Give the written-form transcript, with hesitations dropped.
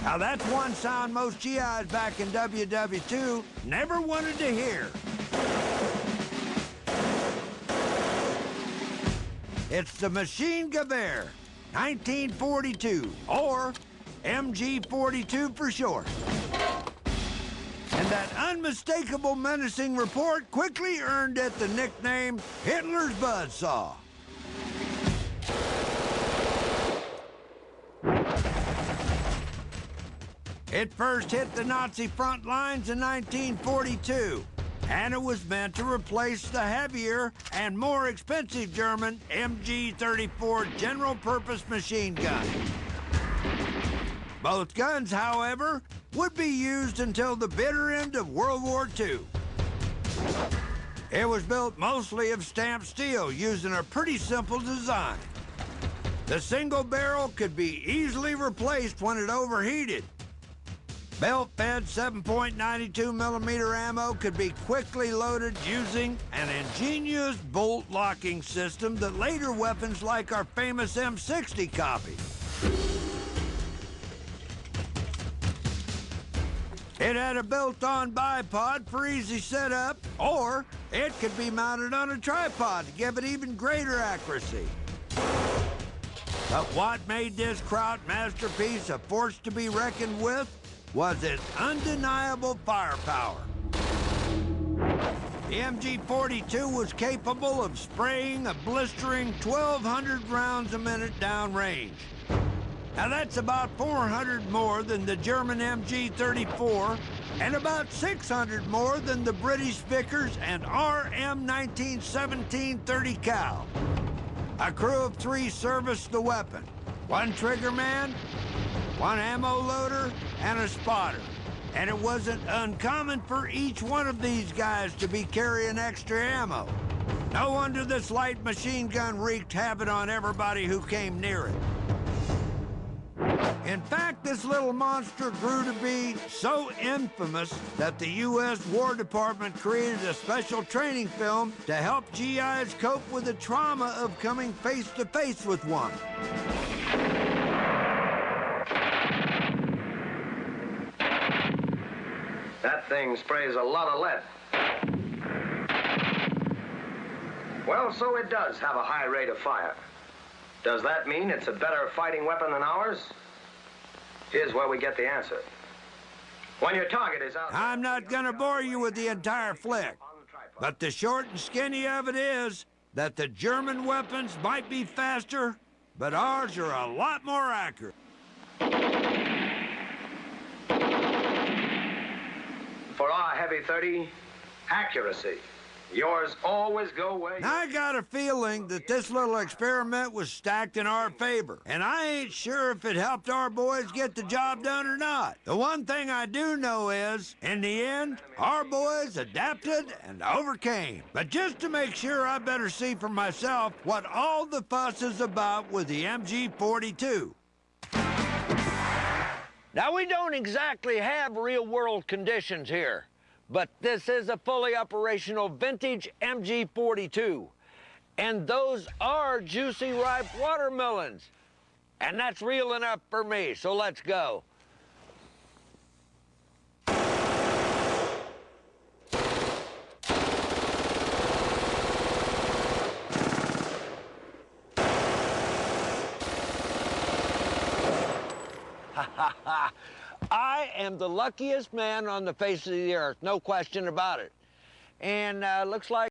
Now that's one sound most GIs back in WW2 never wanted to hear. It's the Machine Gewehr 1942, or mg42 for short. And that unmistakable menacing report quickly earned it the nickname Hitler's Buzzsaw. It first hit the Nazi front lines in 1942, and it was meant to replace the heavier and more expensive German mg34 general-purpose machine gun. Both guns, however, would be used until the bitter end of World War II. It was built mostly of stamped steel, using a pretty simple design. The single barrel could be easily replaced when it overheated. Belt-fed 7.92 millimeter ammo could be quickly loaded using an ingenious bolt locking system that later weapons like our famous M60 copied. It had a built-on bipod for easy setup, or it could be mounted on a tripod to give it even greater accuracy. But what made this Kraut masterpiece a force to be reckoned with was its undeniable firepower. The mg42 was capable of spraying a blistering 1,200 rounds a minute downrange. Now that's about 400 more than the German mg34 and about 600 more than the British Vickers and RM1917 30 cal. A crew of 3 serviced the weapon: 1 trigger man, 1 ammo loader, and a spotter. And it wasn't uncommon for each one of these guys to be carrying extra ammo. No wonder this light machine gun wreaked havoc on everybody who came near it. In fact, this little monster grew to be so infamous that the U.S. War Department created a special training film to help GIs cope with the trauma of coming face-to-face with one. That thing sprays a lot of lead. Well, so it does have a high rate of fire. Does that mean it's a better fighting weapon than ours? Here's where we get the answer. When your target is out... I'm not gonna bore you with the entire flick, but the short and skinny of it is that the German weapons might be faster, but ours are a lot more accurate. For our heavy 30, accuracy. Yours always go way. Now, I got a feeling that this little experiment was stacked in our favor, and I ain't sure if it helped our boys get the job done or not. The one thing I do know is, in the end, our boys adapted and overcame. But just to make sure, I better see for myself what all the fuss is about with the mg42. Now, we don't exactly have real-world conditions here, but this is a fully operational vintage mg42. And those are juicy, ripe watermelons. And that's real enough for me, so let's go. I am the luckiest man on the face of the earth, no question about it. And looks like